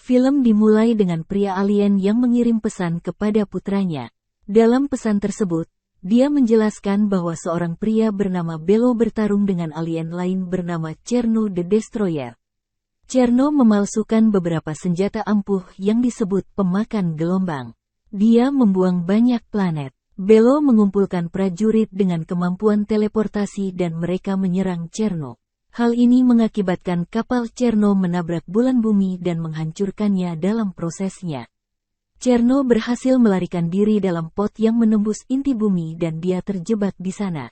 Film dimulai dengan pria alien yang mengirim pesan kepada putranya. Dalam pesan tersebut, dia menjelaskan bahwa seorang pria bernama Belo bertarung dengan alien lain bernama Cherno the Destroyer. Cherno memalsukan beberapa senjata ampuh yang disebut pemakan gelombang. Dia membuang banyak planet. Belo mengumpulkan prajurit dengan kemampuan teleportasi dan mereka menyerang Cherno. Hal ini mengakibatkan kapal Cherno menabrak bulan bumi dan menghancurkannya dalam prosesnya. Cherno berhasil melarikan diri dalam pot yang menembus inti bumi dan dia terjebak di sana.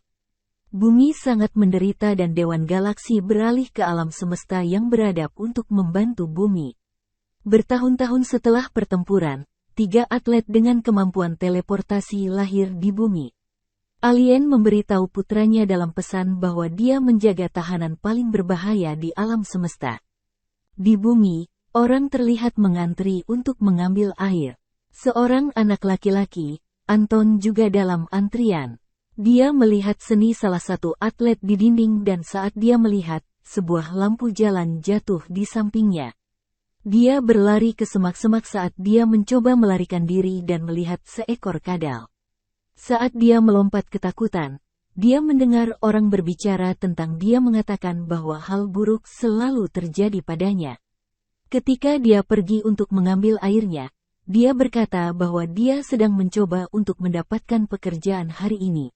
Bumi sangat menderita dan Dewan Galaksi beralih ke alam semesta yang beradab untuk membantu bumi. Bertahun-tahun setelah pertempuran, 3 atlet dengan kemampuan teleportasi lahir di bumi. Alien memberitahu putranya dalam pesan bahwa dia menjaga tahanan paling berbahaya di alam semesta. Di bumi, orang terlihat mengantri untuk mengambil air. Seorang anak laki-laki, Anton juga dalam antrian. Dia melihat seni salah satu atlet di dinding dan saat dia melihat, sebuah lampu jalan jatuh di sampingnya. Dia berlari ke semak-semak saat dia mencoba melarikan diri dan melihat seekor kadal. Saat dia melompat ketakutan, dia mendengar orang berbicara tentang dia mengatakan bahwa hal buruk selalu terjadi padanya. Ketika dia pergi untuk mengambil airnya, dia berkata bahwa dia sedang mencoba untuk mendapatkan pekerjaan hari ini.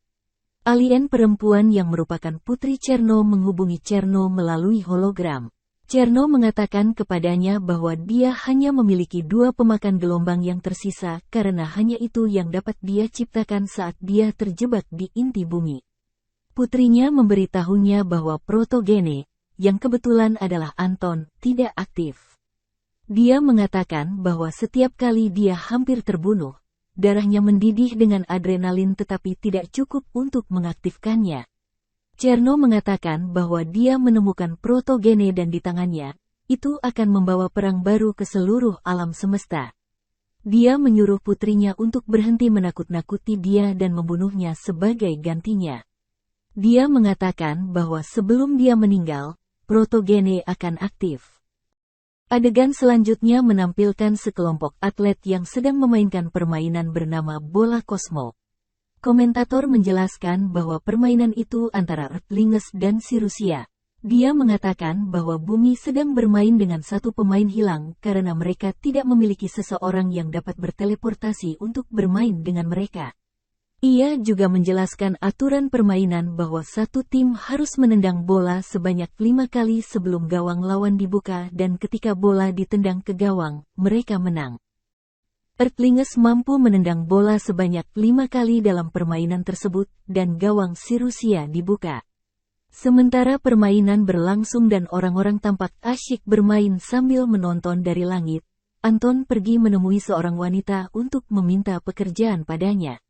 Alien perempuan yang merupakan putri Cherno menghubungi Cherno melalui hologram. Cherno mengatakan kepadanya bahwa dia hanya memiliki 2 pemakan gelombang yang tersisa karena hanya itu yang dapat dia ciptakan saat dia terjebak di inti bumi. Putrinya memberitahunya bahwa protogene, yang kebetulan adalah Anton, tidak aktif. Dia mengatakan bahwa setiap kali dia hampir terbunuh, darahnya mendidih dengan adrenalin tetapi tidak cukup untuk mengaktifkannya. Cherno mengatakan bahwa dia menemukan protogene dan di tangannya, itu akan membawa perang baru ke seluruh alam semesta. Dia menyuruh putrinya untuk berhenti menakut-nakuti dia dan membunuhnya sebagai gantinya. Dia mengatakan bahwa sebelum dia meninggal, protogene akan aktif. Adegan selanjutnya menampilkan sekelompok atlet yang sedang memainkan permainan bernama bola kosmo. Komentator menjelaskan bahwa permainan itu antara Earthlings dan Sirusia. Dia mengatakan bahwa bumi sedang bermain dengan satu pemain hilang karena mereka tidak memiliki seseorang yang dapat berteleportasi untuk bermain dengan mereka. Ia juga menjelaskan aturan permainan bahwa satu tim harus menendang bola sebanyak 5 kali sebelum gawang lawan dibuka dan ketika bola ditendang ke gawang, mereka menang. Earthlings mampu menendang bola sebanyak 5 kali dalam permainan tersebut dan gawang Sirusia dibuka. Sementara permainan berlangsung dan orang-orang tampak asyik bermain sambil menonton dari langit, Anton pergi menemui seorang wanita untuk meminta pekerjaan padanya.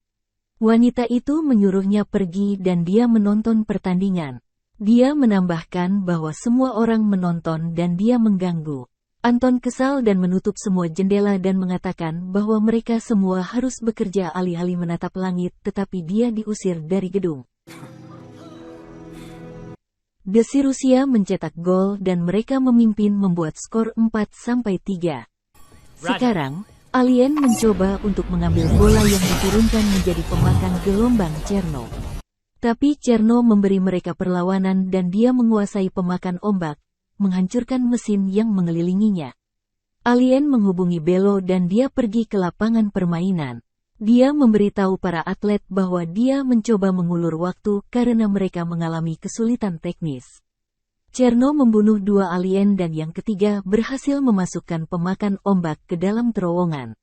Wanita itu menyuruhnya pergi dan dia menonton pertandingan. Dia menambahkan bahwa semua orang menonton dan dia mengganggu. Anton kesal dan menutup semua jendela dan mengatakan bahwa mereka semua harus bekerja alih-alih menatap langit tetapi dia diusir dari gedung. The Sirusia mencetak gol dan mereka memimpin membuat skor 4-3. Sekarang, alien mencoba untuk mengambil bola yang diturunkan menjadi pemakan gelombang Cherno. Tapi Cherno memberi mereka perlawanan dan dia menguasai pemakan ombak, menghancurkan mesin yang mengelilinginya. Alien menghubungi Belo dan dia pergi ke lapangan permainan. Dia memberitahu para atlet bahwa dia mencoba mengulur waktu karena mereka mengalami kesulitan teknis. Cherno membunuh 2 alien dan yang ketiga berhasil memasukkan pemakan ombak ke dalam terowongan.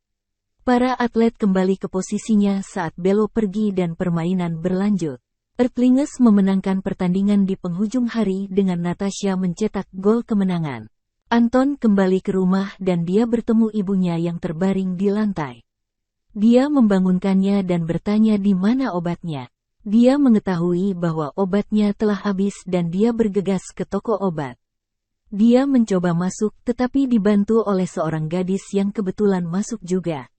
Para atlet kembali ke posisinya saat Belo pergi dan permainan berlanjut. Earthlings memenangkan pertandingan di penghujung hari dengan Natasha mencetak gol kemenangan. Anton kembali ke rumah dan dia bertemu ibunya yang terbaring di lantai. Dia membangunkannya dan bertanya di mana obatnya. Dia mengetahui bahwa obatnya telah habis dan dia bergegas ke toko obat. Dia mencoba masuk tetapi dibantu oleh seorang gadis yang kebetulan masuk juga.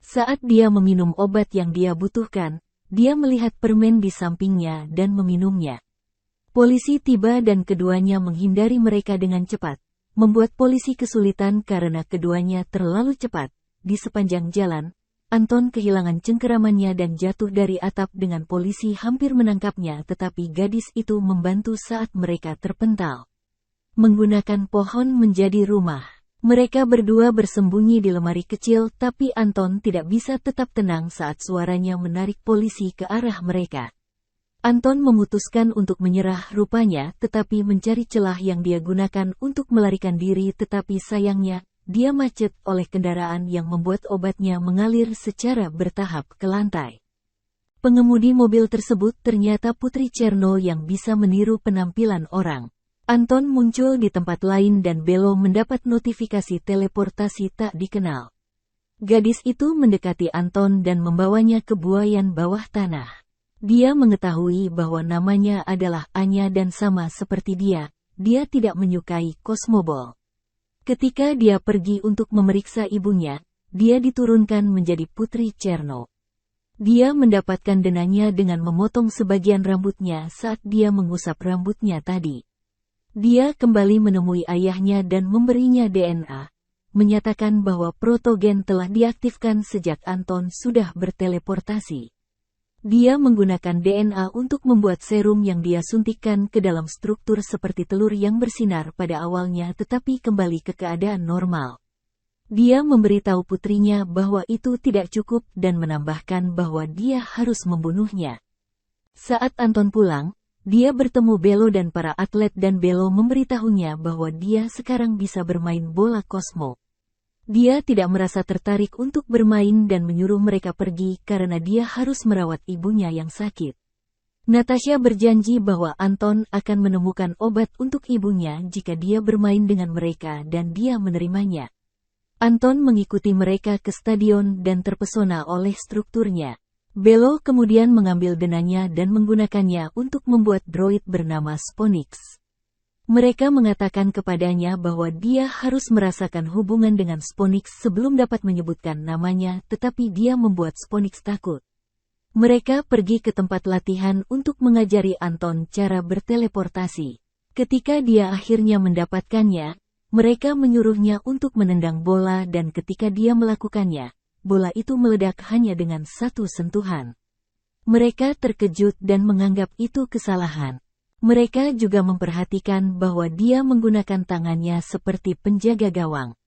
Saat dia meminum obat yang dia butuhkan, dia melihat permen di sampingnya dan meminumnya. Polisi tiba dan keduanya menghindari mereka dengan cepat, membuat polisi kesulitan karena keduanya terlalu cepat. Di sepanjang jalan, Anton kehilangan cengkeramannya dan jatuh dari atap dengan polisi hampir menangkapnya, tetapi gadis itu membantu saat mereka terpental. Menggunakan pohon menjadi rumah. Mereka berdua bersembunyi di lemari kecil, tapi Anton tidak bisa tetap tenang saat suaranya menarik polisi ke arah mereka. Anton memutuskan untuk menyerah rupanya, tetapi mencari celah yang dia gunakan untuk melarikan diri, tetapi sayangnya, dia macet oleh kendaraan yang membuat obatnya mengalir secara bertahap ke lantai. Pengemudi mobil tersebut ternyata Putri Cherno yang bisa meniru penampilan orang. Anton muncul di tempat lain dan Belo mendapat notifikasi teleportasi tak dikenal. Gadis itu mendekati Anton dan membawanya ke buayan bawah tanah. Dia mengetahui bahwa namanya adalah Anya dan sama seperti dia tidak menyukai kosmobol. Ketika dia pergi untuk memeriksa ibunya, dia diturunkan menjadi Putri Cherno. Dia mendapatkan denanya dengan memotong sebagian rambutnya saat dia mengusap rambutnya tadi. Dia kembali menemui ayahnya dan memberinya DNA, menyatakan bahwa protogen telah diaktifkan sejak Anton sudah berteleportasi. Dia menggunakan DNA untuk membuat serum yang dia suntikkan ke dalam struktur seperti telur yang bersinar pada awalnya tetapi kembali ke keadaan normal. Dia memberitahu putrinya bahwa itu tidak cukup dan menambahkan bahwa dia harus membunuhnya. Saat Anton pulang, dia bertemu Belo dan para atlet dan Belo memberitahunya bahwa dia sekarang bisa bermain bola kosmo. Dia tidak merasa tertarik untuk bermain dan menyuruh mereka pergi karena dia harus merawat ibunya yang sakit. Natasha berjanji bahwa Anton akan menemukan obat untuk ibunya jika dia bermain dengan mereka dan dia menerimanya. Anton mengikuti mereka ke stadion dan terpesona oleh strukturnya. Belo kemudian mengambil denanya dan menggunakannya untuk membuat droid bernama Sponix. Mereka mengatakan kepadanya bahwa dia harus merasakan hubungan dengan Sponix sebelum dapat menyebutkan namanya, tetapi dia membuat Sponix takut. Mereka pergi ke tempat latihan untuk mengajari Anton cara berteleportasi. Ketika dia akhirnya mendapatkannya, mereka menyuruhnya untuk menendang bola dan ketika dia melakukannya, bola itu meledak hanya dengan satu sentuhan. Mereka terkejut dan menganggap itu kesalahan. Mereka juga memperhatikan bahwa dia menggunakan tangannya seperti penjaga gawang.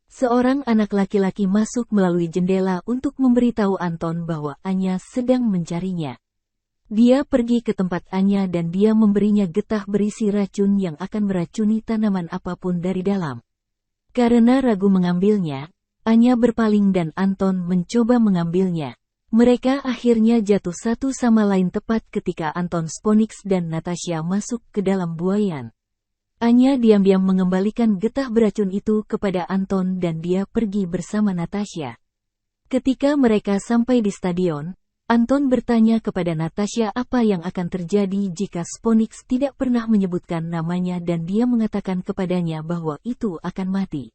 Seorang anak laki-laki masuk melalui jendela untuk memberitahu Anton bahwa Anya sedang mencarinya. Dia pergi ke tempat Anya dan dia memberinya getah berisi racun yang akan meracuni tanaman apapun dari dalam. Karena ragu mengambilnya, Anya berpaling dan Anton mencoba mengambilnya. Mereka akhirnya jatuh satu sama lain tepat ketika Anton, Sponix dan Natasha masuk ke dalam buayan. Anya diam-diam mengembalikan getah beracun itu kepada Anton dan dia pergi bersama Natasha. Ketika mereka sampai di stadion, Anton bertanya kepada Natasha apa yang akan terjadi jika Sponix tidak pernah menyebutkan namanya dan dia mengatakan kepadanya bahwa itu akan mati.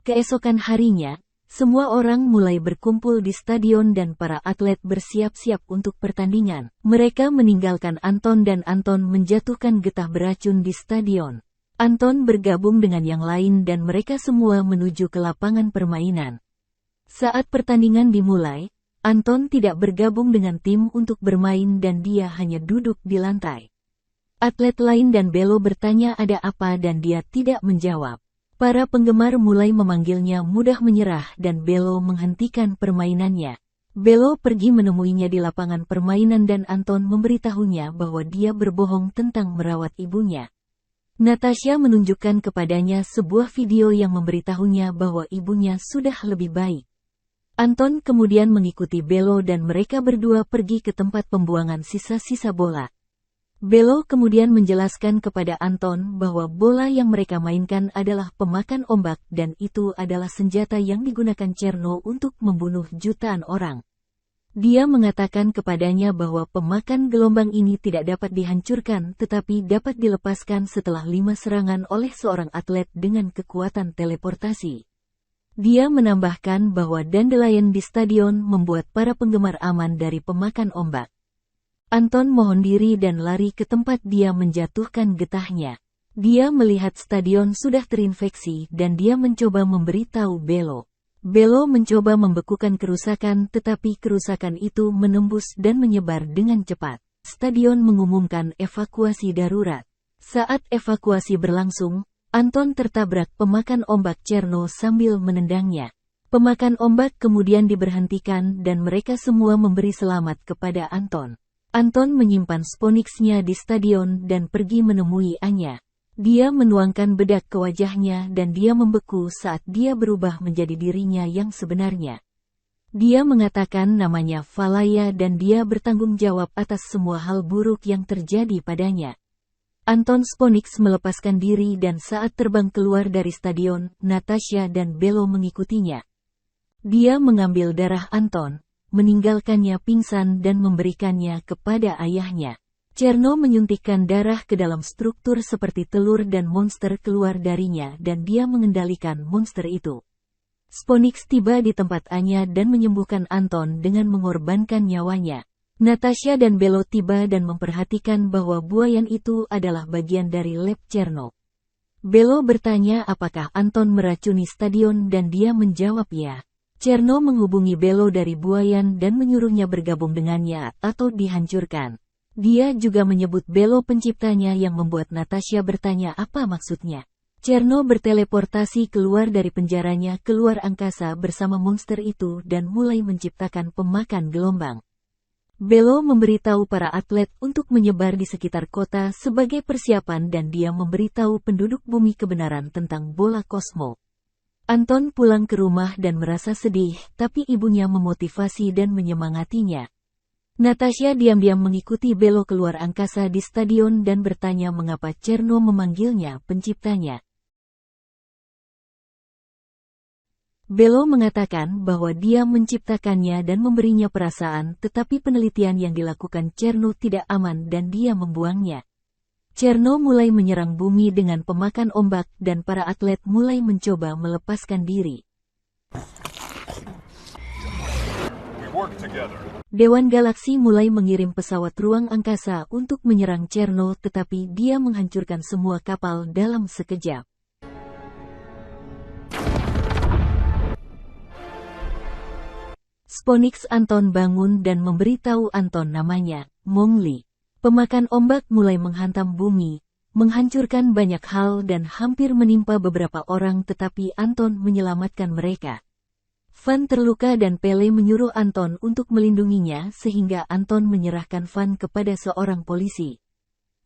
Keesokan harinya, semua orang mulai berkumpul di stadion dan para atlet bersiap-siap untuk pertandingan. Mereka meninggalkan Anton dan Anton menjatuhkan getah beracun di stadion. Anton bergabung dengan yang lain dan mereka semua menuju ke lapangan permainan. Saat pertandingan dimulai, Anton tidak bergabung dengan tim untuk bermain dan dia hanya duduk di lantai. Atlet lain dan Belo bertanya ada apa dan dia tidak menjawab. Para penggemar mulai memanggilnya mudah menyerah dan Belo menghentikan permainannya. Belo pergi menemuinya di lapangan permainan dan Anton memberitahunya bahwa dia berbohong tentang merawat ibunya. Natasha menunjukkan kepadanya sebuah video yang memberitahunya bahwa ibunya sudah lebih baik. Anton kemudian mengikuti Belo dan mereka berdua pergi ke tempat pembuangan sisa-sisa bola. Belo kemudian menjelaskan kepada Anton bahwa bola yang mereka mainkan adalah pemakan ombak dan itu adalah senjata yang digunakan Cherno untuk membunuh jutaan orang. Dia mengatakan kepadanya bahwa pemakan gelombang ini tidak dapat dihancurkan tetapi dapat dilepaskan setelah 5 serangan oleh seorang atlet dengan kekuatan teleportasi. Dia menambahkan bahwa dandelion di stadion membuat para penggemar aman dari pemakan ombak. Anton mohon diri dan lari ke tempat dia menjatuhkan getahnya. Dia melihat stadion sudah terinfeksi dan dia mencoba memberitahu Belo. Belo mencoba membekukan kerusakan tetapi kerusakan itu menembus dan menyebar dengan cepat. Stadion mengumumkan evakuasi darurat. Saat evakuasi berlangsung, Anton tertabrak pemakan ombak Cherno sambil menendangnya. Pemakan ombak kemudian diberhentikan dan mereka semua memberi selamat kepada Anton. Anton menyimpan Sponix-nya di stadion dan pergi menemui Anya. Dia menuangkan bedak ke wajahnya dan dia membeku saat dia berubah menjadi dirinya yang sebenarnya. Dia mengatakan namanya Valaya dan dia bertanggung jawab atas semua hal buruk yang terjadi padanya. Anton Sponix melepaskan diri dan saat terbang keluar dari stadion, Natasha dan Belo mengikutinya. Dia mengambil darah Anton, meninggalkannya pingsan dan memberikannya kepada ayahnya. Cherno menyuntikkan darah ke dalam struktur seperti telur dan monster keluar darinya dan dia mengendalikan monster itu. Sponix tiba di tempat Anya dan menyembuhkan Anton dengan mengorbankan nyawanya. Natasha dan Belo tiba dan memperhatikan bahwa buayan itu adalah bagian dari lab Cherno. Belo bertanya apakah Anton meracuni stadion dan dia menjawab ya. Cherno menghubungi Belo dari buayan dan menyuruhnya bergabung dengannya atau dihancurkan. Dia juga menyebut Belo penciptanya yang membuat Natasha bertanya apa maksudnya. Cherno berteleportasi keluar dari penjaranya keluar angkasa bersama monster itu dan mulai menciptakan pemakan gelombang. Belo memberitahu para atlet untuk menyebar di sekitar kota sebagai persiapan dan dia memberitahu penduduk bumi kebenaran tentang bola kosmo. Anton pulang ke rumah dan merasa sedih, tapi ibunya memotivasi dan menyemangatinya. Natasha diam-diam mengikuti Belo keluar angkasa di stadion dan bertanya mengapa Cherno memanggilnya penciptanya. Belo mengatakan bahwa dia menciptakannya dan memberinya perasaan tetapi penelitian yang dilakukan Cherno tidak aman dan dia membuangnya. Cherno mulai menyerang bumi dengan pemakan ombak dan para atlet mulai mencoba melepaskan diri. Dewan Galaksi mulai mengirim pesawat ruang angkasa untuk menyerang Cherno tetapi dia menghancurkan semua kapal dalam sekejap. Sponix Anton bangun dan memberitahu Anton namanya, Mongli. Pemakan ombak mulai menghantam bumi, menghancurkan banyak hal dan hampir menimpa beberapa orang tetapi Anton menyelamatkan mereka. Van terluka dan Pele menyuruh Anton untuk melindunginya sehingga Anton menyerahkan Van kepada seorang polisi.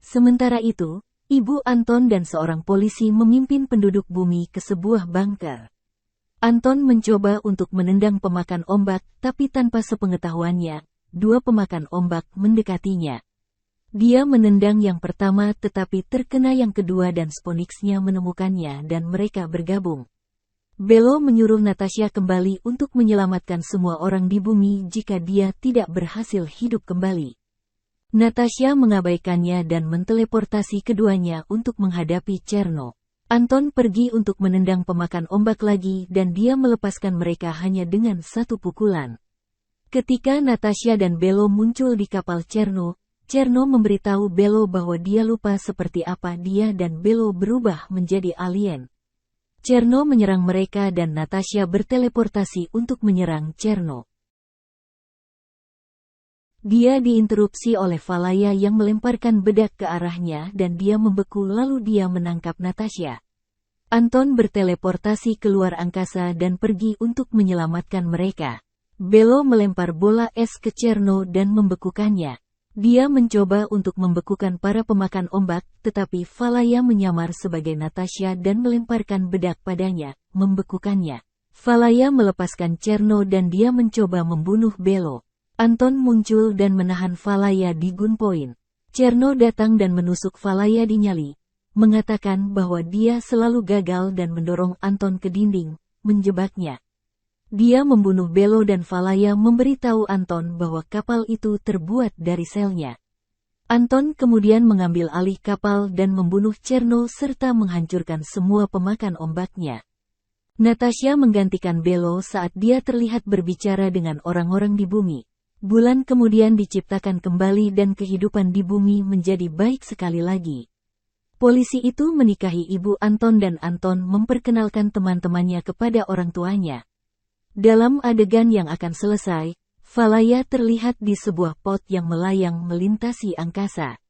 Sementara itu, ibu Anton dan seorang polisi memimpin penduduk bumi ke sebuah bunker. Anton mencoba untuk menendang pemakan ombak tapi tanpa sepengetahuannya, dua pemakan ombak mendekatinya. Dia menendang yang pertama tetapi terkena yang kedua dan Sponix-nya menemukannya dan mereka bergabung. Belo menyuruh Natasha kembali untuk menyelamatkan semua orang di bumi jika dia tidak berhasil hidup kembali. Natasha mengabaikannya dan menteleportasi keduanya untuk menghadapi Cherno. Anton pergi untuk menendang pemakan ombak lagi dan dia melepaskan mereka hanya dengan satu pukulan. Ketika Natasha dan Belo muncul di kapal Cherno, Cherno memberitahu Belo bahwa dia lupa seperti apa dia dan Belo berubah menjadi alien. Cherno menyerang mereka dan Natasha berteleportasi untuk menyerang Cherno. Dia diinterupsi oleh Valaya yang melemparkan bedak ke arahnya dan dia membeku lalu dia menangkap Natasha. Anton berteleportasi keluar angkasa dan pergi untuk menyelamatkan mereka. Belo melempar bola es ke Cherno dan membekukannya. Dia mencoba untuk membekukan para pemakan ombak, tetapi Valaya menyamar sebagai Natasha dan melemparkan bedak padanya, membekukannya. Valaya melepaskan Cherno dan dia mencoba membunuh Belo. Anton muncul dan menahan Valaya di gunpoint. Cherno datang dan menusuk Valaya di nyali, mengatakan bahwa dia selalu gagal dan mendorong Anton ke dinding, menjebaknya. Dia membunuh Belo dan Valaya memberitahu Anton bahwa kapal itu terbuat dari selnya. Anton kemudian mengambil alih kapal dan membunuh Cherno serta menghancurkan semua pemakan ombaknya. Natasha menggantikan Belo saat dia terlihat berbicara dengan orang-orang di bumi. Bulan kemudian diciptakan kembali dan kehidupan di bumi menjadi baik sekali lagi. Polisi itu menikahi ibu Anton dan Anton memperkenalkan teman-temannya kepada orang tuanya. Dalam adegan yang akan selesai, Valaya terlihat di sebuah pot yang melayang melintasi angkasa.